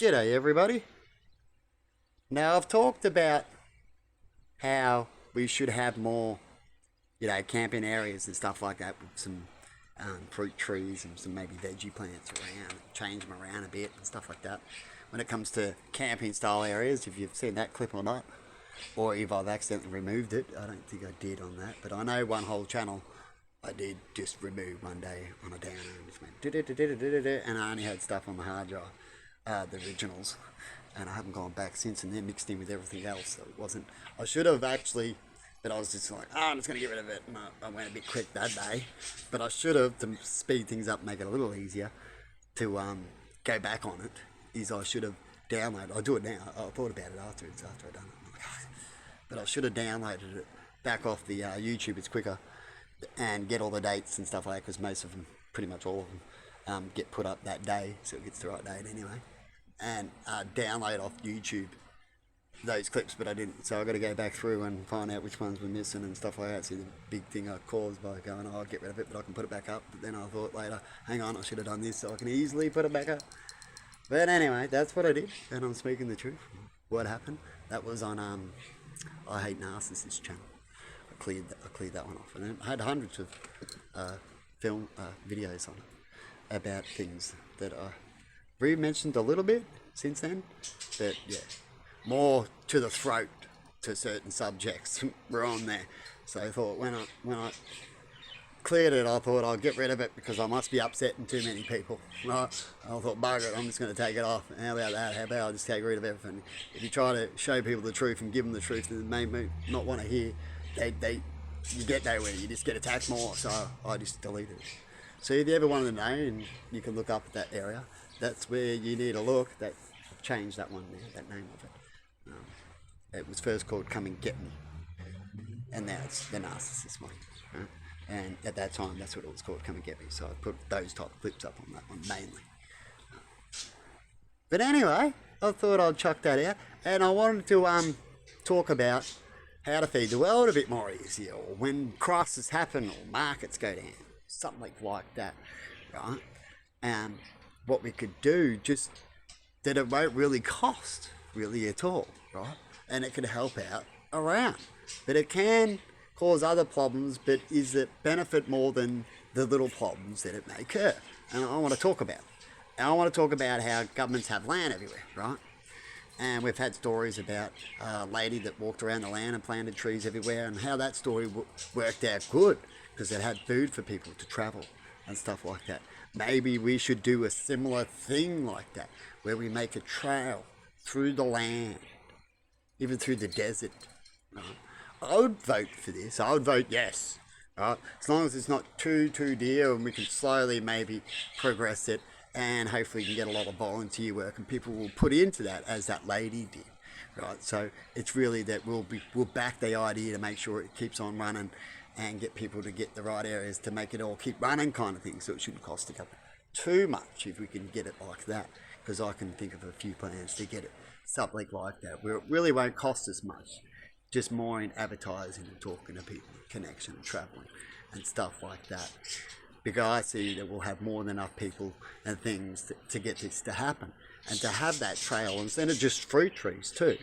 G'day, everybody. Now, I've talked about how we should have more, camping areas and stuff like that with some fruit trees and some maybe veggie plants around, change them around a bit and stuff like that. When it comes to camping style areas, if you've seen that clip or not, or if I've accidentally removed it, I don't think I did on that, but I know one whole channel I did just remove one day on a downer and just went and I only had stuff on the hard drive, the originals, and I haven't gone back since, and they're mixed in with everything else, so it wasn't. I should have actually, but I was just like, I'm just going to get rid of it, and I went a bit quick that day, but I should have, to speed things up, make it a little easier to go back on it, is I should have downloaded. I do it now. I thought about it afterwards after I done it. I'm like, but I should have downloaded it back off the YouTube. It's quicker, and get all the dates and stuff like that, because most of them, pretty much all of them, get put up that day, so it gets the right date anyway, and download off YouTube those clips, but I didn't, so I got to go back through and find out which ones were missing and stuff like that. See, the big thing I caused by going, I'll get rid of it, but I can put it back up. But then I thought later, hang on, I should have done this so I can easily put it back up. But anyway, that's what I did, and I'm speaking the truth. What happened? That was on I Hate Narcissists channel. I cleared that one off, and I had hundreds of film videos on it about things that I re-mentioned a little bit since then. But yeah, more to the throat to certain subjects were on there. So I thought when I cleared it, I thought I'll get rid of it because I must be upsetting too many people. Right? I thought, bugger it, I'm just going to take it off. How about that? How about I just take rid of everything? If you try to show people the truth and give them the truth that they may not want to hear, you get nowhere. You just get attacked more. So I just deleted it. So if you ever wanted to know, and you can look up at that area, that's where you need to look. I've changed that one now, that name of it. It was first called Come and Get Me, and now it's the Narcissist one. Right? And at that time, that's what it was called, Come and Get Me. So I put those type of clips up on that one mainly. But anyway, I thought I'd chuck that out, and I wanted to talk about how to feed the world a bit more easier, or when crises happen, or markets go down, something like that, right? And what we could do, just that it won't really cost really at all, right? And it could help out around, but it can cause other problems, but is it benefit more than the little problems that it may occur? And I want to talk about it. And I want to talk about how governments have land everywhere, right? And we've had stories about a lady that walked around the land and planted trees everywhere, and how that story worked out good because it had food for people to travel and stuff like that. Maybe we should do a similar thing like that, where we make a trail through the land, even through the desert. Right? I would vote for this. I would vote yes. Right? As long as it's not too dear, and we can slowly maybe progress it, and hopefully you can get a lot of volunteer work, and people will put into that as that lady did. Right? So it's really that we'll back the idea to make sure it keeps on running, and get people to get the right areas to make it all keep running, kind of thing. So it shouldn't cost the government too much if we can get it like that, because I can think of a few plans to get it something like that, where it really won't cost as much, just more in advertising and talking to people, connection and traveling and stuff like that. Because I see that we'll have more than enough people and things to get this to happen, and to have that trail instead of just fruit trees too.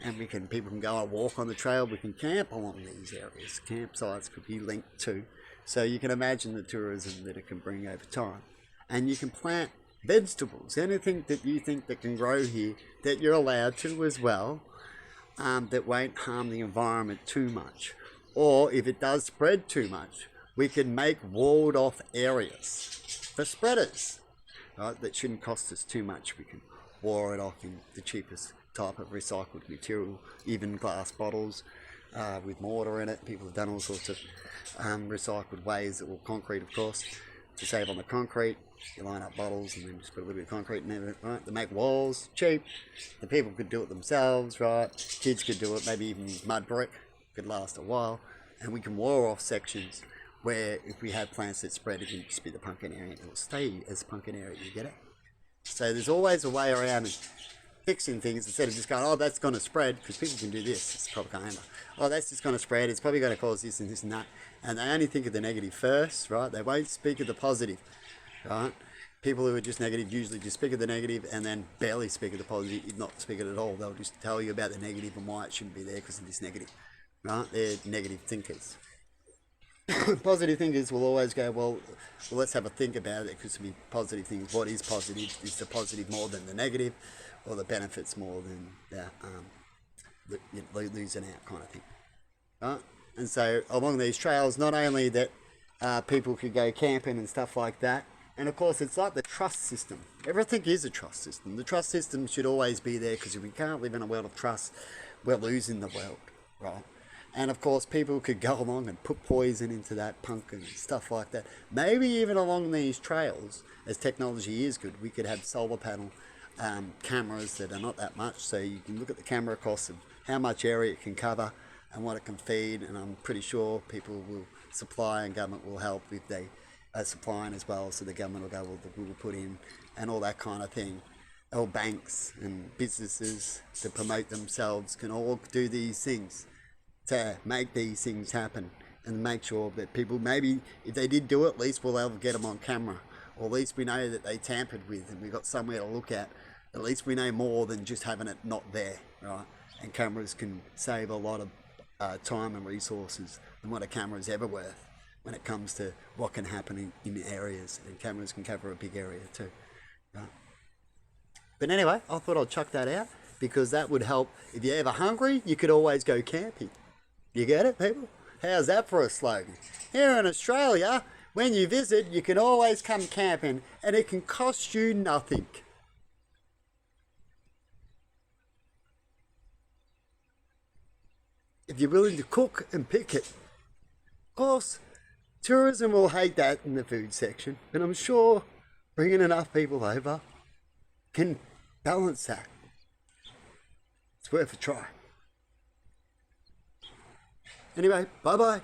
And people can go and walk on the trail. We can camp along these areas. Campsites could be linked too, so you can imagine the tourism that it can bring over time. And you can plant vegetables, anything that you think that can grow here that you're allowed to as well, that won't harm the environment too much. Or if it does spread too much, we can make walled off areas for spreaders, right? That shouldn't cost us too much. We can wall it off in the cheapest type of recycled material, even glass bottles with mortar in it. People have done all sorts of recycled ways, that will concrete, of course, to save on the concrete. You line up bottles and then just put a little bit of concrete in there, right? They make walls, cheap. The people could do it themselves, right? Kids could do it, maybe even use mud brick, could last a while. And we can wall off sections where if we had plants that spread, it can just be the pumpkin area. It will stay as pumpkin area, you get it? So there's always a way around fixing things, instead of just going, oh, that's going to spread, because people can do this, it's propaganda. Oh, that's just going to spread, it's probably going to cause this and this and that. And they only think of the negative first, right? They won't speak of the positive, right? People who are just negative usually just speak of the negative and then barely speak of the positive, if not speak it at all. They'll just tell you about the negative and why it shouldn't be there because of this negative, right? They're negative thinkers. Positive thinkers will always go, well, let's have a think about it. It could be positive things. What is positive? Is the positive more than the negative, or the benefits more than the losing out kind of thing, right? And so along these trails, not only that people could go camping and stuff like that, and of course it's like the trust system. Everything is a trust system. The trust system should always be there because if we can't live in a world of trust, we're losing the world, right? And of course, people could go along and put poison into that punk and stuff like that. Maybe even along these trails, as technology is good, we could have solar panel cameras that are not that much. So you can look at the camera cost of how much area it can cover and what it can feed. And I'm pretty sure people will supply and government will help if they are supplying as well. So the government will go, well, we'll put in and all that kind of thing. Or banks and businesses to promote themselves can all do these things to make these things happen and make sure that people, maybe if they did do it, at least we'll able to get them on camera, or at least we know that they tampered with and we've got somewhere to look at least we know more than just having it not there, right? And cameras can save a lot of time and resources than what a camera is ever worth when it comes to what can happen in areas, and cameras can cover a big area too, right? But anyway, I thought I'd chuck that out because that would help. If you're ever hungry, you could always go camping. You get it, people? How's that for a slogan? Here in Australia, when you visit, you can always come camping and it can cost you nothing. If you're willing to cook and pick it. Of course, tourism will hate that in the food section, but I'm sure bringing enough people over can balance that. It's worth a try. Anyway, bye-bye.